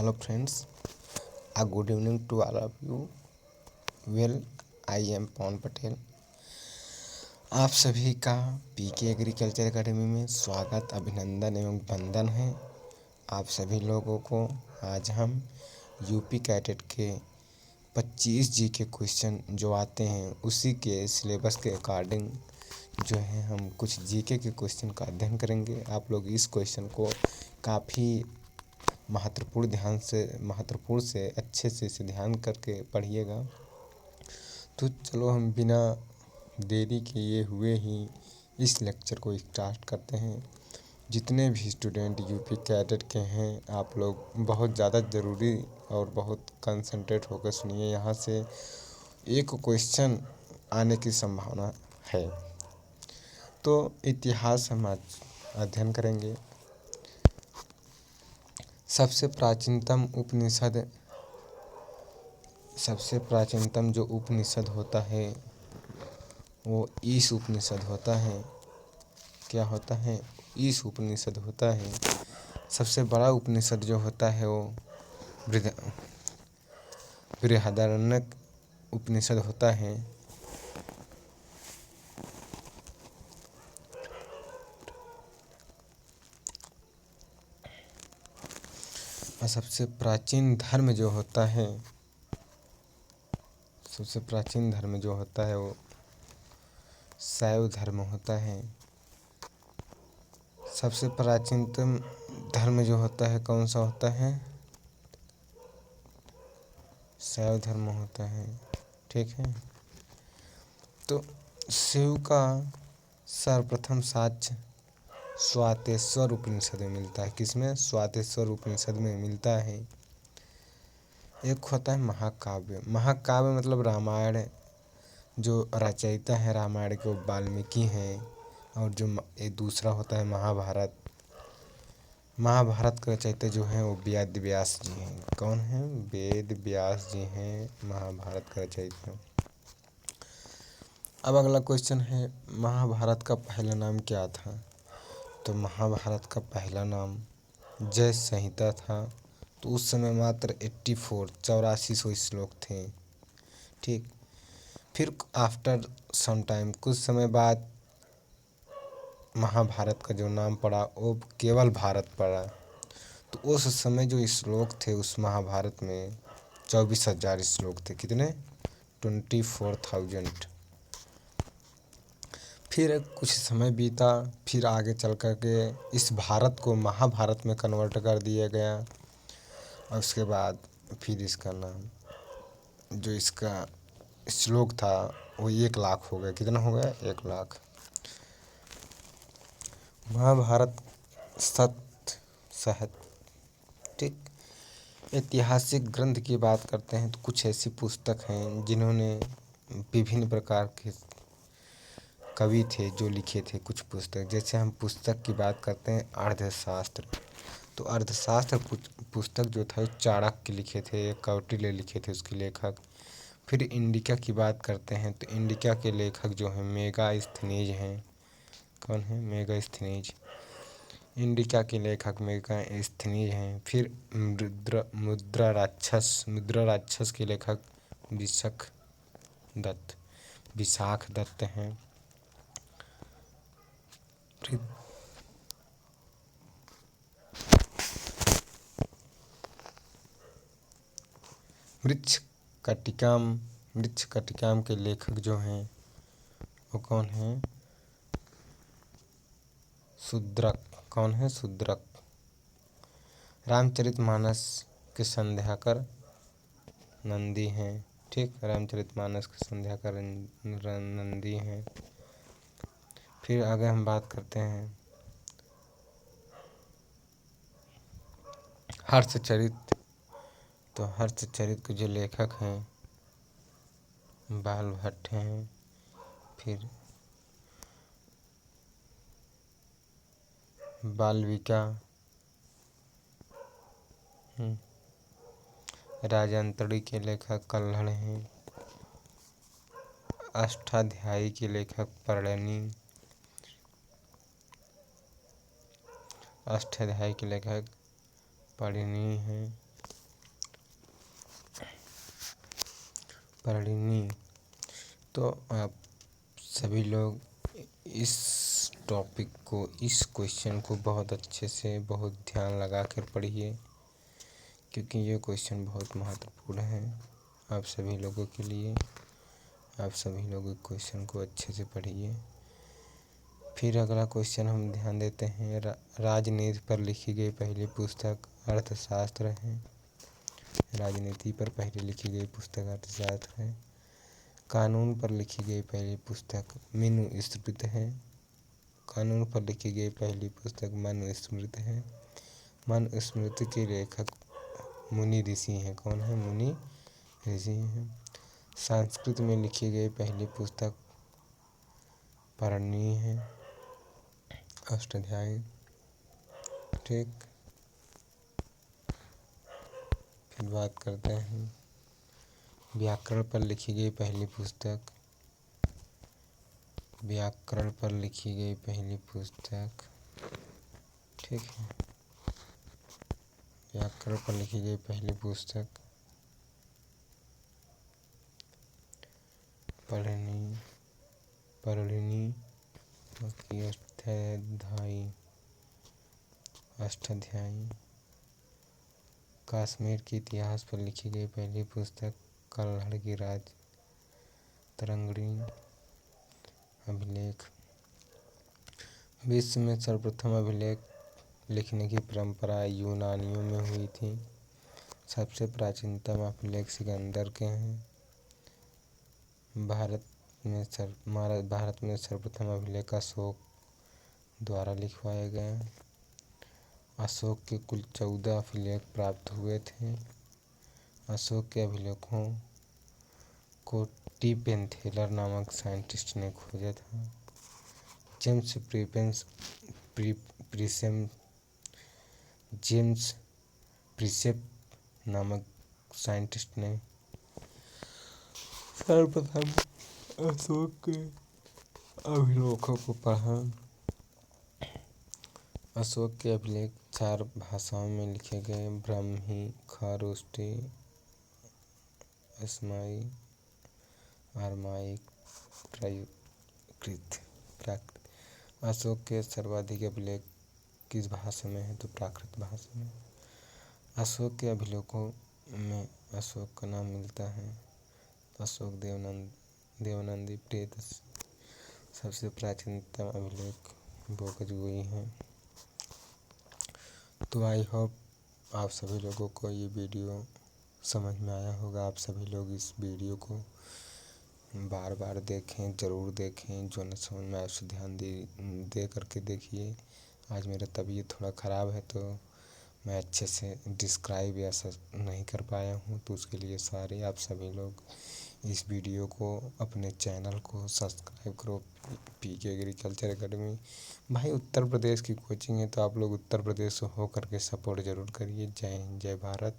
Hello friends, a good evening to all of you. Well, I am पवन पटेल। आप सभी का पीके agriculture academy में स्वागत, अभिनंदन एवं वंदन है। आप सभी लोगों को आज हम यूपी कैडेट के 25 जीके क्वेश्चन जो आते हैं उसी के सिलेबस के अकॉर्डिंग जो है हम कुछ जीके के क्वेश्चन का अध्ययन करेंगे। आप लोग इस क्वेश्चन को काफ़ी महत्वपूर्ण से अच्छे से इसे ध्यान करके पढ़िएगा। तो चलो हम बिना देरी किए हुए ही इस लेक्चर को स्टार्ट करते हैं। जितने भी स्टूडेंट यूपी कैडेट के हैं आप लोग बहुत ज़्यादा ज़रूरी और बहुत कंसंट्रेट होकर सुनिए। यहाँ से एक क्वेश्चन आने की संभावना है। तो इतिहास हम आज अध्ययन करेंगे। सबसे प्राचीनतम जो उपनिषद होता है वो ईश उपनिषद होता है। क्या होता है? ईश उपनिषद होता है। सबसे बड़ा उपनिषद जो होता है वो बृहदारण्यक उपनिषद होता है। और सबसे प्राचीन धर्म जो होता है वो शैव धर्म होता है। सबसे प्राचीनतम धर्म जो होता है कौन सा होता है? शैव धर्म होता है। ठीक है। तो शिव का सर्वप्रथम साक्ष्य स्वातेश्वर उपनिषद में मिलता है। किसमें? स्वातेश्वर उपनिषद में मिलता है। एक होता है महाकाव्य। महाकाव्य मतलब रामायण, जो रचयिता है रामायण के वाल्मीकि हैं। और जो एक दूसरा होता है महाभारत। महाभारत का रचयिता जो है वो वेद व्यास जी हैं। कौन है? वेद व्यास जी हैं महाभारत का रचयिता। अब अगला क्वेश्चन है, महाभारत का पहला नाम क्या था? तो महाभारत का पहला नाम जय संहिता था। तो उस समय मात्र 84 श्लोक थे। ठीक। फिर आफ्टर सम टाइम, कुछ समय बाद महाभारत का जो नाम पड़ा वो केवल भारत पड़ा। तो उस समय जो श्लोक थे उस महाभारत में 24,000 श्लोक थे। कितने? 24,000। फिर कुछ समय बीता, फिर आगे चल कर के इस भारत को महाभारत में कन्वर्ट कर दिया गया। और उसके बाद फिर इसका नाम जो इसका श्लोक था वो 1,00,000 हो गया। कितना हो गया? 1,00,000। महाभारत सत्य साहित्य। ठीक। ऐतिहासिक ग्रंथ की बात करते हैं तो कुछ ऐसी पुस्तक हैं जिन्होंने विभिन्न प्रकार के कवि थे जो लिखे थे कुछ पुस्तक। जैसे हम पुस्तक की बात करते हैं अर्थशास्त्र। तो अर्थशास्त्र पुस्तक जो था चाणक्य लिखे थे, कौटिल्य लिखे थे उसके लेखक। फिर इंडिका की बात करते हैं तो इंडिका के लेखक जो हैं मेगास्थनीज हैं। कौन है? मेगास्थनीज। इंडिका के लेखक मेगास्थनीज हैं। फिर मुद्रा राक्षस के लेखक विशाख दत्त हैं। वृक्ष कटिकाम के लेखक जो हैं वो कौन है? शूद्रक। कौन है? शूद्रक। रामचरितमानस के संध्याकर नंदी हैं। ठीक। रामचरितमानस के संध्याकर नंदी हैं। फिर आगे हम बात करते हैं हर्षचरित। तो हर्षचरित के जो लेखक हैं बाल भट्ट हैं। फिर बालविका, राजांतरी के लेखक कल्हड़ हैं। अष्टाध्यायी के लेखक पढ़नी हैं। परिणी। तो आप सभी लोग इस टॉपिक को, इस क्वेश्चन को बहुत अच्छे से, बहुत ध्यान लगा कर पढ़िए, क्योंकि ये क्वेश्चन बहुत महत्वपूर्ण है आप सभी लोगों के लिए। आप सभी लोग इस क्वेश्चन को अच्छे से पढ़िए। फिर अगला क्वेश्चन हम ध्यान देते हैं। राजनीति पर लिखी गई पहली पुस्तक अर्थशास्त्र है। राजनीति पर पहले लिखी गई पुस्तक अर्थशास्त्र है। कानून पर लिखी गई पहली पुस्तक मनुस्मृति है। कानून पर लिखी गई पहली पुस्तक मनुस्मृति है। मनुस्मृति के लेखक मुनि ऋषि हैं। कौन है? मुनि ऋषि हैं। संस्कृत में लिखी गई पहली पुस्तक परिणी है, अष्टाध्यायी। ठीक, फिर बात करते हैं व्याकरण पर लिखी गई पहली पुस्तक। व्याकरण पर लिखी गई पहली पुस्तक, ठीक है, व्याकरण पर लिखी गई पहली पुस्तक परिणी की अष्टाध्यायी। कश्मीर के इतिहास पर लिखी गई पहली पुस्तक कल्हड़ की राज तरंगिणी अभिलेख। विश्व में सर्वप्रथम अभिलेख लिखने की परंपरा यूनानियों में हुई थी। सबसे प्राचीनतम अभिलेख सिकंदर के हैं। भारत में सर्वप्रथम अभिलेख अशोक द्वारा लिखवाए गए। अशोक के कुल 14 अभिलेख प्राप्त हुए थे। अशोक के अभिलेखों को टी पेनथेलर नामक साइंटिस्ट ने खोजा था। जेम्स प्रिसेप नामक साइंटिस्ट ने सर्वप्रथम अशोक के अभिलेखों को पढ़ा। अशोक के अभिलेख 4 भाषाओं में लिखे गए: ब्राह्मी, खरोष्टी, असमाई, अरमाइक, प्राकृत। अशोक के सर्वाधिक अभिलेख किस भाषा में है? तो प्राकृत भाषा में। अशोक के अभिलेखों में अशोक का नाम मिलता है। अशोक देवनंदी प्रियदर्शी। सबसे प्राचीनतम अभिलेख बोगजगुई है। तो आई होप आप सभी लोगों को ये वीडियो समझ में आया होगा। आप सभी लोग इस वीडियो को बार बार देखें, ज़रूर देखें। जो न समझ में आए उसे ध्यान दे करके देखिए। आज मेरा तबीयत थोड़ा ख़राब है तो मैं अच्छे से डिस्क्राइब या नहीं कर पाया हूँ, तो उसके लिए सॉरी। आप सभी लोग इस वीडियो को, अपने चैनल को सब्सक्राइब करो, पीके एग्रीकल्चर अकेडमी। भाई उत्तर प्रदेश की कोचिंग है तो आप लोग उत्तर प्रदेश से हो करके सपोर्ट ज़रूर करिए। जय हिंद, जय भारत।